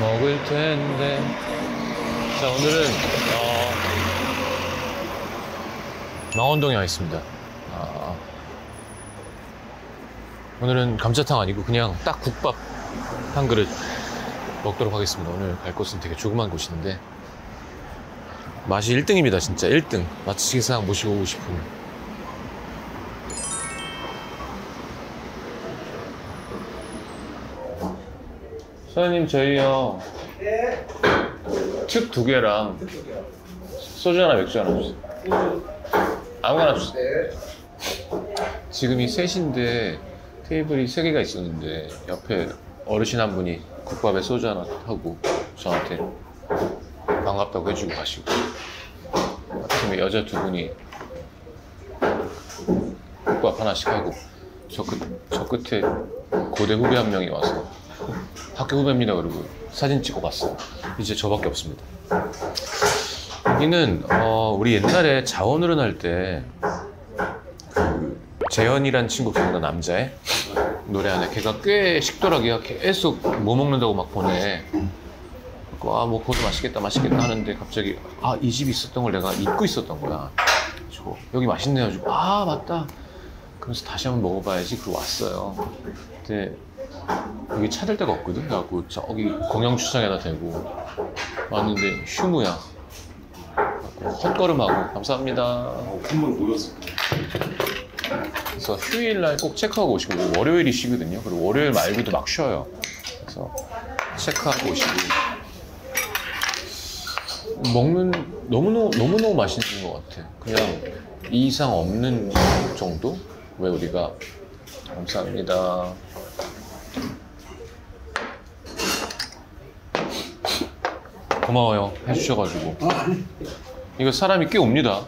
먹을 텐데. 자, 오늘은 망원동에 와 있습니다. 오늘은 감자탕 아니고 그냥 딱 국밥 한 그릇 먹도록 하겠습니다. 오늘 갈 곳은 되게 조그만 곳인데 맛이 1등입니다. 진짜 1등. 맛집상 모시고 오고 싶은. 사장님, 저희요 특 2개랑 소주 하나, 맥주 하나 주세요. 아무거나 주세요. 지금이 3시인데 테이블이 3개가 있었는데 옆에 어르신 한 분이 국밥에 소주 하나 하고 저한테 반갑다고 해주고 가시고, 아침에 여자 2분이 국밥 하나씩 하고, 저 끝에 고대 후배 한 명이 와서 학교 후배입니다 그러고 사진 찍고 갔어요. 이제 저밖에 없습니다. 여기는 우리 옛날에 자원어른 할 때 재현이란 친구 기억나? 남자애 노래 안에 걔가 꽤 식도락이야. 계속 뭐 먹는다고 막 보내. 뭐 그것도 맛있겠다 하는데 갑자기 이 집이 있었던 걸 내가 잊고 있었던 거야. 그래서 여기 맛있네 가지고 맞다. 그래서 다시 한번 먹어봐야지. 그러고 왔어요. 근데 여기 찾을 데가 없거든. 그래갖고 저기 공영주차장에다 대고 왔는데 휴무야. 헛걸음하고 감사합니다. 한번 모였을 때. 그래서 휴일날 꼭 체크하고 오시고, 월요일이 쉬거든요. 그리고 월요일 말고도 막 쉬어요. 그래서 체크하고 오시고. 너무너무 맛있는 것 같아. 그냥 이 이상 없는 정도? 왜 우리가. 감사합니다. 고마워요. 해주셔가지고. 이거 사람이 꽤 옵니다.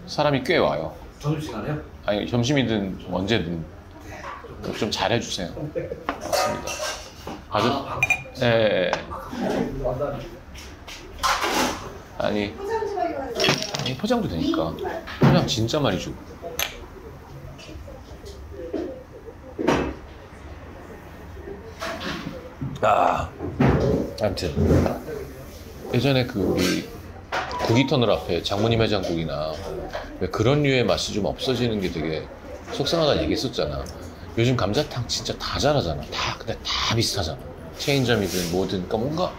사람이 꽤 와요. 점심시간에요? 아니, 점심이든 언제든 좀 잘해주세요. 맞습니다. 아주, 예. 아니, 포장도 되니까. 포장 진짜 많이 주고. 아무튼 예전에 우리 구기터널 앞에 장모님 해장국이나 왜 그런 류의 맛이 좀 없어지는 게 되게 속상하다는 얘기 했었잖아. 요즘 감자탕 진짜 다 잘하잖아. 근데 다 비슷하잖아. 체인점이든 뭐든. 그러니까 뭔가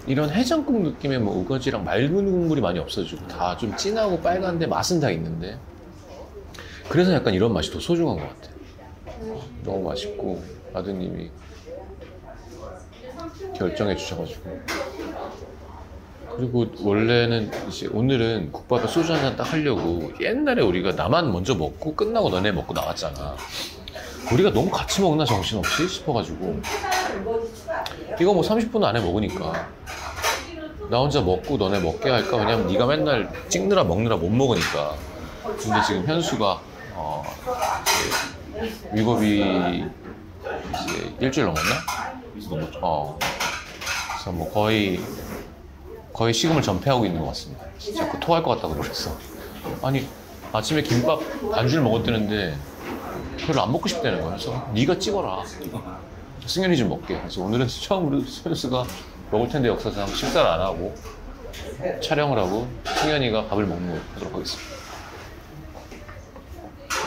이런 해장국 느낌의 뭐 우거지랑 맑은 국물이 많이 없어지고 다 좀 진하고 빨간데 맛은 다 있는데, 그래서 약간 이런 맛이 더 소중한 것 같아. 너무 맛있고 아드님이 결정해 주셔가지고. 그리고 원래는 이제 오늘은 국밥에 소주 한잔 딱 하려고, 옛날에 우리가 나만 먼저 먹고 끝나고 너네 먹고 나왔잖아. 우리가 너무 같이 먹나 정신없이 싶어가지고, 이거 뭐 30분 안에 먹으니까 나 혼자 먹고 너네 먹게 할까. 왜냐면 네가 맨날 찍느라 먹느라 못 먹으니까. 근데 지금 현수가 이제 위법이 이제 일주일 넘었나? 그래서 뭐 거의 식음을 전폐하고 있는 것 같습니다. 자꾸 토할 것 같다고 그랬어. 아니, 아침에 김밥 반줄 먹었다는데 별로 안 먹고 싶다는 거야. 그래서 네가 찍어라. 승현이 좀 먹게. 그래서 오늘은 처음으로 현수가 먹을 텐데 역사상 식사를 안 하고 촬영을 하고 승현이가 밥을 먹는 하도록 하겠습니다.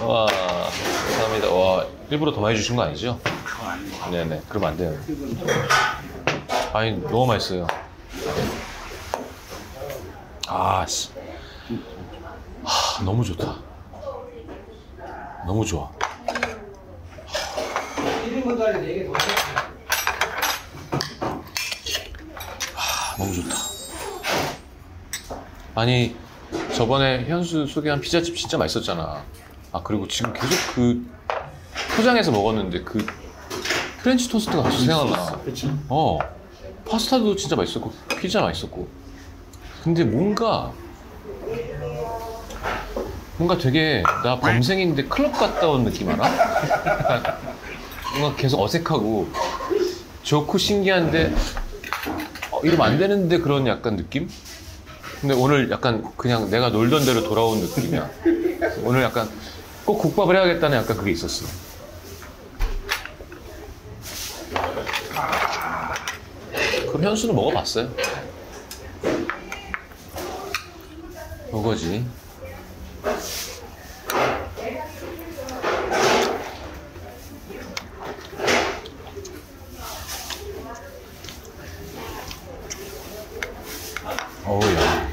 와, 감사합니다. 와, 일부러 더 많이 주신 거 아니죠? 네네, 그러면 안 돼요. 아니, 너무 맛있어요. 너무 좋다. 너무 좋아. 너무 좋다. 아니, 저번에 현수 소개한 피자집 진짜 맛있었잖아. 그리고 지금 계속 포장해서 먹었는데 프렌치 토스트가 갑자기 생각나. 파스타도 진짜 맛있었고 피자 맛있었고. 근데 뭔가 되게 나 범생인데 클럽 갔다 온 느낌 알아? 약간 뭔가 계속 어색하고 좋고 신기한데 이러면 안 되는데 그런 약간 느낌? 근데 오늘 약간 그냥 내가 놀던 대로 돌아온 느낌이야. 오늘 약간 꼭 국밥을 해야겠다는 약간 그게 있었어. 그럼 현수는 먹어봤어요. 이거지. 어우야.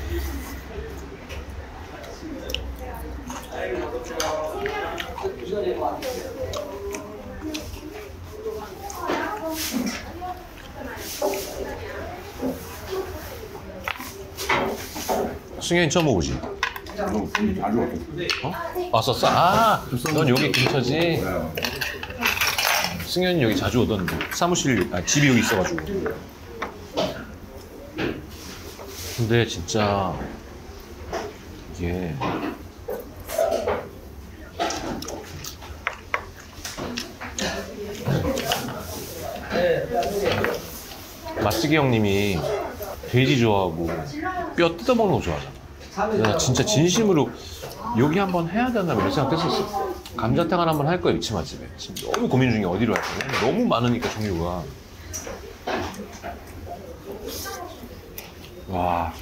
승현이 처음 먹어보지? 너 자주 왔어. 어? 왔었어? 아, 넌 여기 근처지? 승현이 여기 자주 오던데. 사무실, 집이 여기 있어가지고. 근데 진짜 이게 맛지기 형님이 돼지 좋아하고 뼈 뜯어먹는 거 좋아하잖아. 내가 진짜 진심으로 여기 한번 해야 되나 이런 생각했었어. 감자탕을 한번 할 거야 위치 맛집에. 지금 너무 고민 중에 어디로 할까. 너무 많으니까 종류가. 와.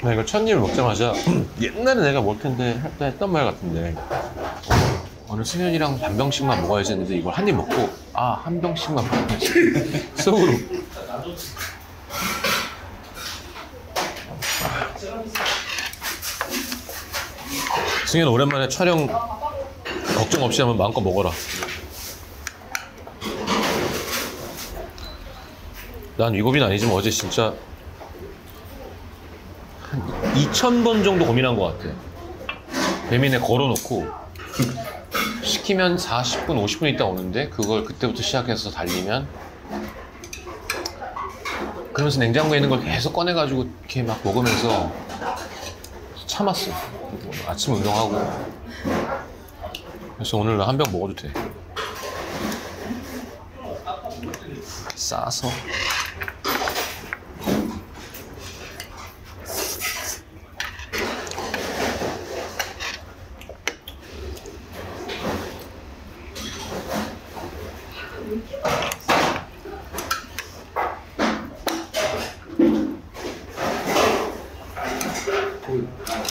나 이거 첫 입을 먹자마자 옛날에 내가 먹을 텐데 할 때 했던 말 같은데 오늘 승현이랑 반 병씩만 먹어야지 했는데 이걸 한 입 먹고 아, 한 병씩만 먹어야지 속으로. 승현 오랜만에 촬영 걱정 없이 한번 마음껏 먹어라. 난 위고비는 아니지만 어제 진짜 한 2,000번 정도 고민한 것 같아. 배민에 걸어놓고 시키면 40분, 50분 있다 오는데 그걸 그때부터 시작해서 달리면 그러면서 냉장고에 있는 걸 계속 꺼내가지고 이렇게 막 먹으면서 참았어. 아침 운동하고. 그래서 오늘 한 병 먹어도 돼. 싸서.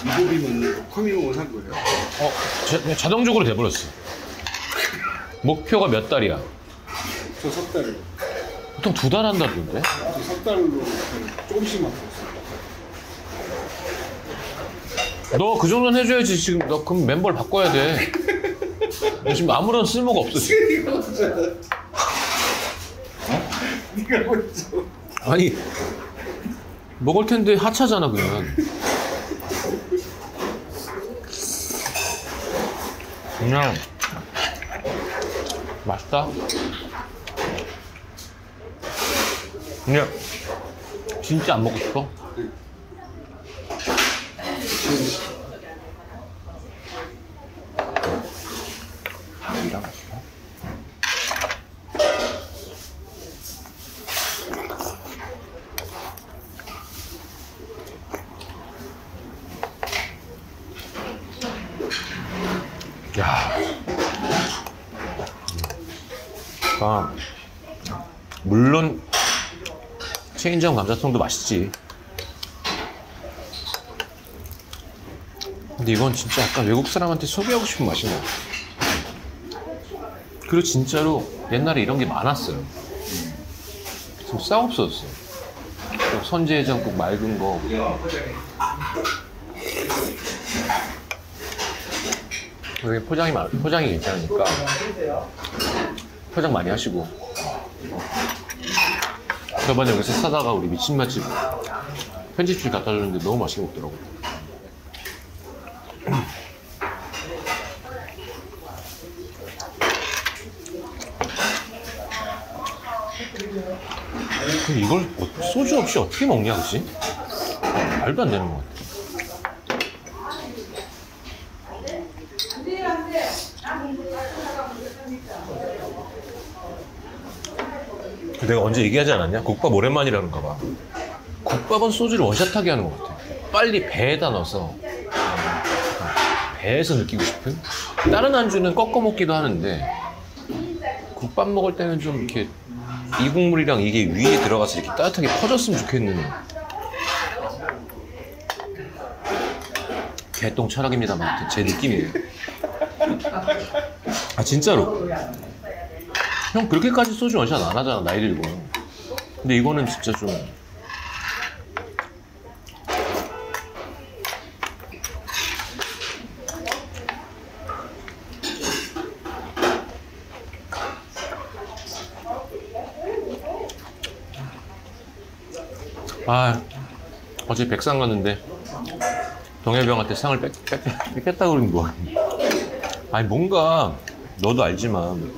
이고비만 커밍홈을 산 거예요? 자동적으로 돼버렸어. 목표가 몇 달이야? 저 석 달을. 보통 2달 한다던데? 저 석 달로 조금씩만 썼어요. 너 그 정도는 해줘야지. 지금 너 그럼 멤버를 바꿔야 돼. 너 지금 아무런 쓸모가 없어 지금. 네가 먼저. 아니 먹을 텐데 하차잖아 그냥. 그냥 맛있다. 그냥 진짜 안 먹고 싶어? 밥이랑 맛있어. 야, 물론 체인점 감자탕도 맛있지. 근데 이건 진짜 약간 외국 사람한테 소개하고 싶은 맛인 것 같아. 그리고 진짜로 옛날에 이런 게 많았어요. 지금 싹 없어졌어. 선지해장국 맑은 거. 여기 포장이 괜찮으니까 포장 많이 하시고. 저번에 여기서 사다가 우리 미친 맛집 편집실 갖다 줬는데 너무 맛있게 먹더라고. 근데 이걸 소주 없이 어떻게 먹냐, 그치? 말도 안 되는 것 같아. 내가 언제 얘기하지 않았냐? 국밥 오랜만이라는가 봐. 국밥은 소주를 원샷하게 하는 것 같아. 빨리 배에다 넣어서 배에서 느끼고 싶은. 다른 안주는 꺾어 먹기도 하는데 국밥 먹을 때는 좀 이렇게 이 국물이랑 이게 위에 들어가서 이렇게 따뜻하게 퍼졌으면 좋겠는 개똥 철학입니다만 제 느낌이에요. 아 진짜로. 형 그렇게까지 소주 원샷 안 하잖아 나이 들고. 근데 이거는 진짜 좀 어제 백상 갔는데 동해병한테 상을 뺏겼다고 그러는 거야. 아니 뭔가 너도 알지만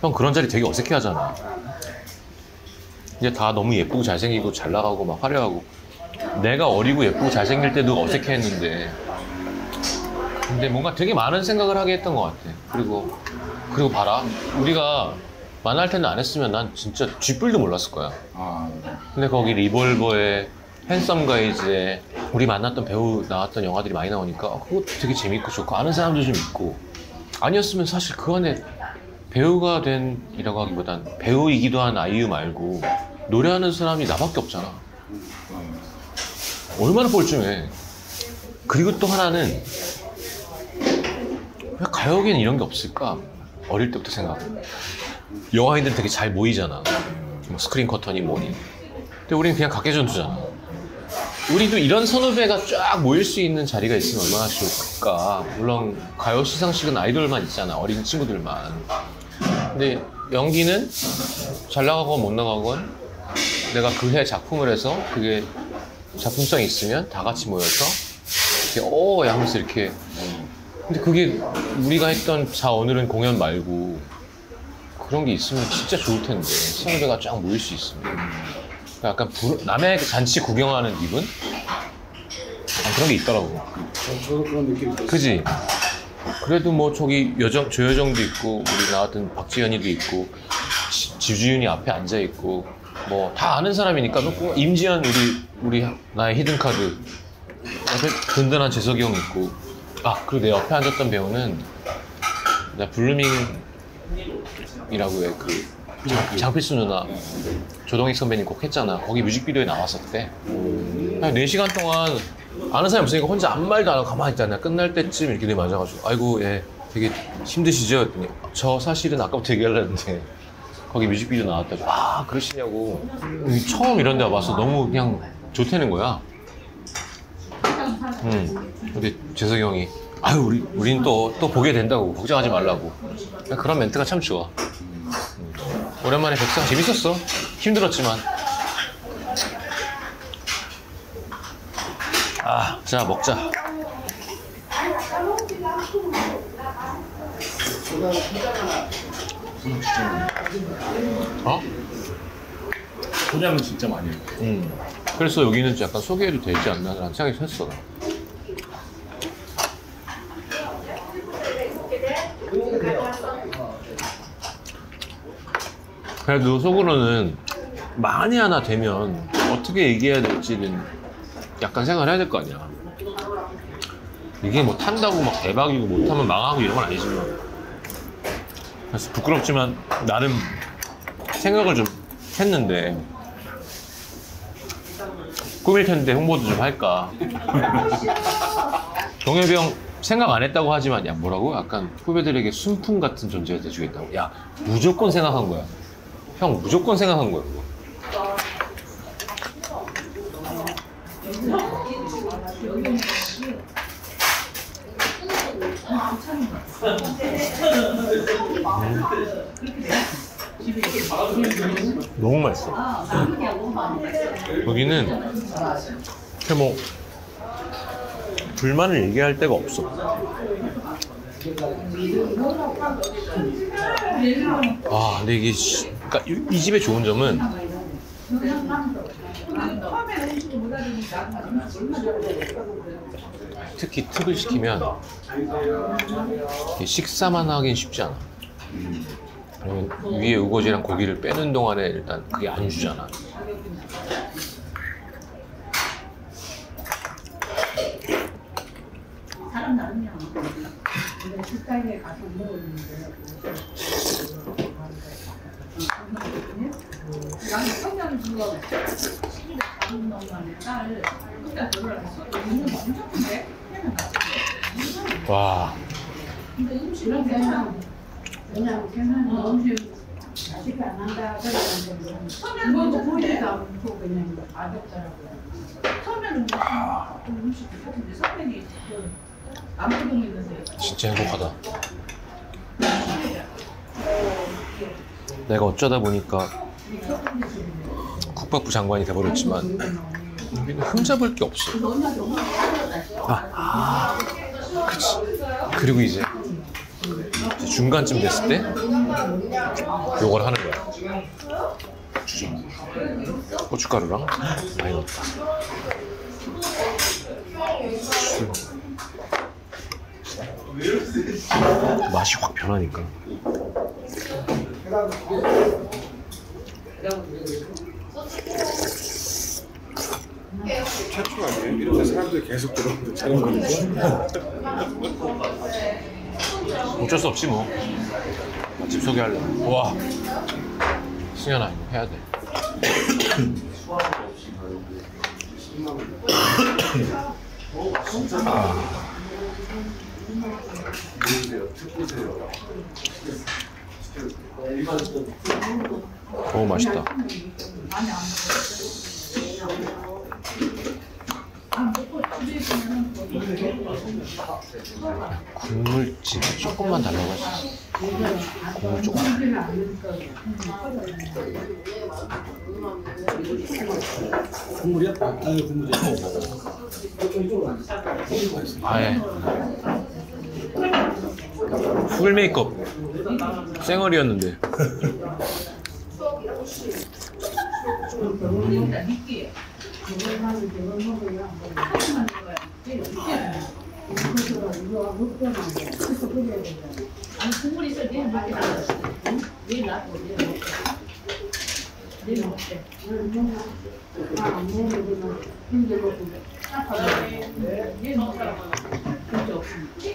형 그런 자리 되게 어색해 하잖아. 이제 다 너무 예쁘고 잘생기고 잘 나가고 막 화려하고 내가 어리고 예쁘고 잘생길 때도 어색해 했는데 근데 뭔가 되게 많은 생각을 하게 했던 것 같아. 그리고 봐라 우리가 만날 때는 안 했으면 난 진짜 쥐뿔도 몰랐을 거야. 근데 거기 리볼버에 핸섬 가이즈에 우리 만났던 배우 나왔던 영화들이 많이 나오니까 그것도 되게 재밌고 좋고 아는 사람도 좀 있고 아니었으면 사실 그 안에 배우가 된이라고 하기보단 배우이기도 한 아이유 말고 노래하는 사람이 나밖에 없잖아. 얼마나 뻘쭘해. 그리고 또 하나는 왜 가요계는 이런 게 없을까? 어릴 때부터 생각해. 영화인들은 되게 잘 모이잖아. 뭐 스크린 커튼이 뭐니. 근데 우리는 그냥 각계전투잖아. 우리도 이런 선후배가 쫙 모일 수 있는 자리가 있으면 얼마나 좋을까. 물론 가요 시상식은 아이돌만 있잖아. 어린 친구들만. 근데 연기는 잘 나가건 못 나가건 내가 그 해 작품을 해서 그게 작품성이 있으면 다 같이 모여서 이렇게 하면서 이렇게. 근데 그게 우리가 했던 자 오늘은 공연 말고 그런 게 있으면 진짜 좋을 텐데. 선후배가 쫙 모일 수 있으면. 약간 남의 잔치 구경하는 기분? 그런 게 있더라고. 저도 그런 느낌이 들었어요. 그지? 그래도 뭐 저기 조여정도 있고 우리 나왔던 박지현이도 있고 지주윤이 앞에 앉아 있고 뭐 다 아는 사람이니까 임지연 우리 나의 히든카드 옆에 든든한 재석이 형 있고 그리고 내 옆에 앉았던 배우는 나 블루밍이라고 해 그 장필수 누나 조동익 선배님 곡 했잖아. 거기 뮤직비디오에 나왔었대. 한 4시간 동안 아는 사람이 없으니까 혼자 아무 말도 안 하고 가만히 있잖아. 끝날 때쯤 이렇게 내 맞아가지고 아이고 예 되게 힘드시죠? 했더니 저 사실은 아까부터 얘기하려는데 거기 뮤직비디오 나왔다고. 그러시냐고. 처음 이런 데 와봐서 너무 그냥 좋다는 거야. 근데 재석이 형이 우린 또 보게 된다고 걱정하지 말라고. 그런 멘트가 참 좋아. 오랜만에 백상 재밌었어. 힘들었지만. 자 먹자. 소장은 진짜 많이 해요. 그래서 여기는 약간 소개해도 되지 않나 라는 생각이 했어. 그래도 속으로는 많이 하나 되면 어떻게 얘기해야 될지는 약간 생각을 해야 될 거 아니야. 이게 뭐 탄다고 막 대박이고 못하면 망하고 이런 건 아니지만 그래서 부끄럽지만 나름 생각을 좀 했는데 꿈일 텐데 홍보도 좀 할까. 동해병 생각 안 했다고 하지만 야 뭐라고? 약간 후배들에게 순풍 같은 존재가 돼주겠다고. 야 무조건 생각한 거야. 형 무조건 생각한 거야 그거. 너무 맛있어. 여기는 이렇게 뭐 불만을 얘기할 데가 없어. 근데 이게 그러니까 이 집의 좋은 점은 특히 특을 시키면 식사만 하긴 쉽지 않아. 위에 우거지랑 고기를 빼는 동안에 일단 그게 안 주잖아. 나는 성장을 불러. 작은 엄마는 딸. 그러니까 너를 엄청 큰데? 와. 근데 음식은 괜찮아. 그냥 괜찮아. 음식. 아직 안 한다. 처음에는 뭐 보이지도 않고 그냥 아쉽더라고요. 처음에는 음식 같은데 선배님 남포동 있는데. 진짜 행복하다. 내가 어쩌다 보니까 국밥부 장관이 돼버렸지만 우리는 흠잡을 게 없어. 그치. 그리고 이제 중간쯤 됐을 때 요걸 하는 거야. 고춧가루랑 많이 넣었다. 맛이 확 변하니까. 최초 아니에요? 이렇게 사람들이 계속 들어오는 저런 거니까. 어쩔 수 없지 뭐. 맛집 소개할래. 와, 승현아 이거 해야 돼. 너무 맛있다. 국물 진짜 조금만 달라고 했어. 국물 조금. 국물이야? 아유 국물이야. 아예 풀 메이크업 쌩얼이었는데. 아니 국물 있어 내일 먹게 내일 놔둬 내일 먹게 내일 먹으라고 그게 없으니까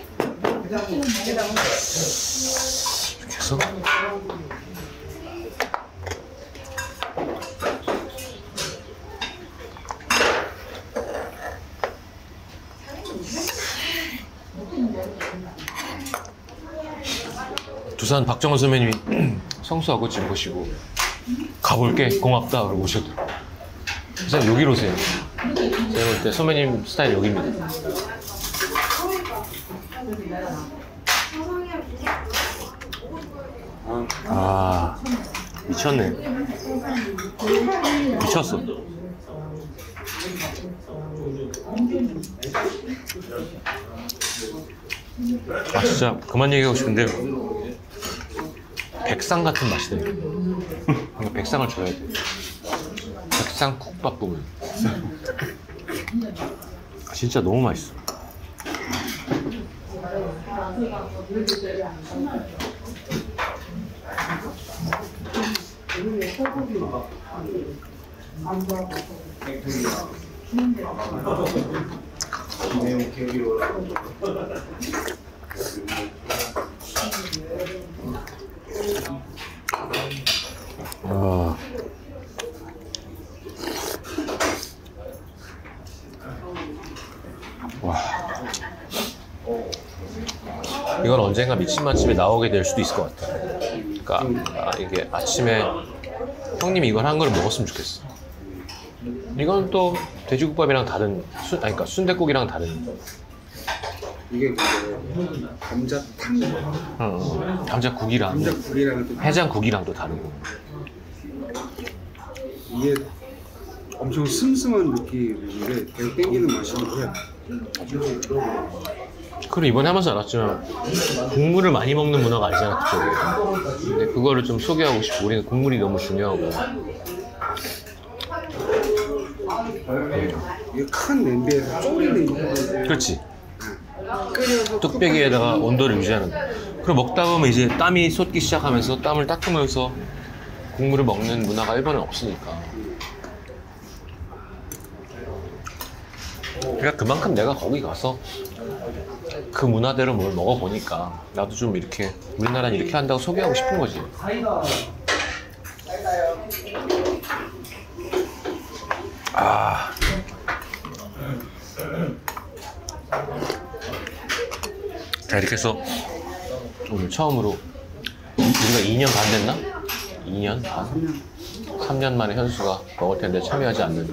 계속. 두산 박정원 선배님이 성수하고 지금 보시고 가볼게 고맙다 그러고 오셨더라고요. 선생님 여기로 오세요. 제가 볼 때 선배님 스타일 여기입니다. 아 미쳤네. 미쳤어. 아 진짜 그만 얘기하고 싶은데 백상 같은 맛이네. 그러니까 백상을 줘야 돼. 백상 국밥 부분. 진짜 너무 맛있어. 아. 와. 이건 언젠가 미친 맛집에 나오게 될 수도 있을 것 같아. 그러니까 이게 아침에 형님이 이걸 한 그릇 먹었으면 좋겠어. 이건 또 돼지국밥이랑 다른 아니 그러니까 순댓국이랑 다른. 이게 근데 감자탕, 감자국이랑 감자국이랑은 또 해장국이랑도 다르고. 이게 엄청 슴슴한 느낌인데 되게 땡기는 맛이기도 해요. 그리고 이번에 하면서 알았지만 국물을 많이 먹는 문화가 아니잖아 그쪽에. 근데 그거를 좀 소개하고 싶고 우리는 국물이 너무 중요하고. 이게 큰 냄비에서 졸이는 거거든요. 그렇지. 끓여서 뚝배기에다가 온도를 유지하는 거. 그리고 먹다 보면 이제 땀이 솟기 시작하면서 땀을 닦으면서 국물을 먹는 문화가 일본에 없으니까. 그러니까 그만큼 내가 거기 가서 그 문화대로 뭘 먹어보니까 나도 좀 이렇게 우리나라는 이렇게 한다고 소개하고 싶은 거지. 아. 자, 이렇게 해서 오늘 처음으로 우리가 2년 반 됐나? 2년 반? 3년 만에 현수가 먹을 텐데 참여하지 않는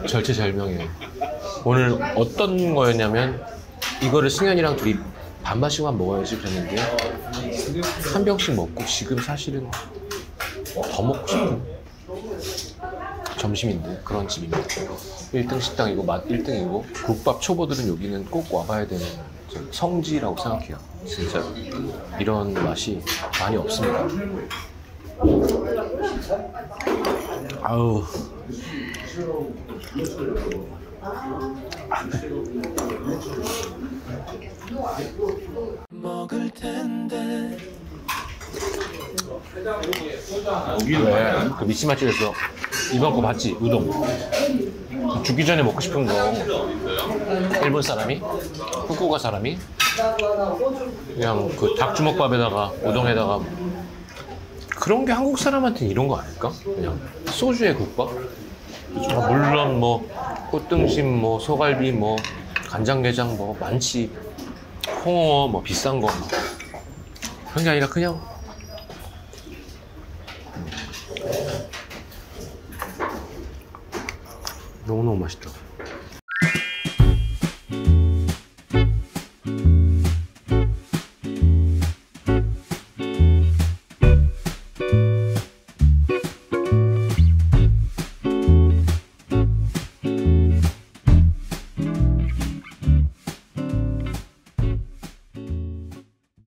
절체절명이에요. 오늘 어떤 거였냐면 이거를 승현이랑 둘이 반반씩만 먹어야지 그랬는데 한 병씩 먹고 지금 사실은 더 먹고 싶은 점심인데 그런 집입니다. 1등 식당이고 맛 1등이고 국밥 초보들은 여기는 꼭 와봐야 되는 성지라고 생각해요. 진짜 이런 맛이 많이 없습니다. 아우. 먹을 텐데 왜? 그 미치 맛집에서 이번 거 봤지? 우동. 죽기 전에 먹고 싶은 거 일본 사람이? 후쿠오카 사람이? 그냥 그 닭주먹밥에다가 우동에다가 그런 게 한국 사람한테는 이런 거 아닐까? 그냥 소주에 국밥? 물론 뭐 꽃등심 뭐 소갈비 뭐 간장게장 뭐 많지 홍어 뭐 비싼 거 그런 게 아니라 그냥 너무너무 맛있다.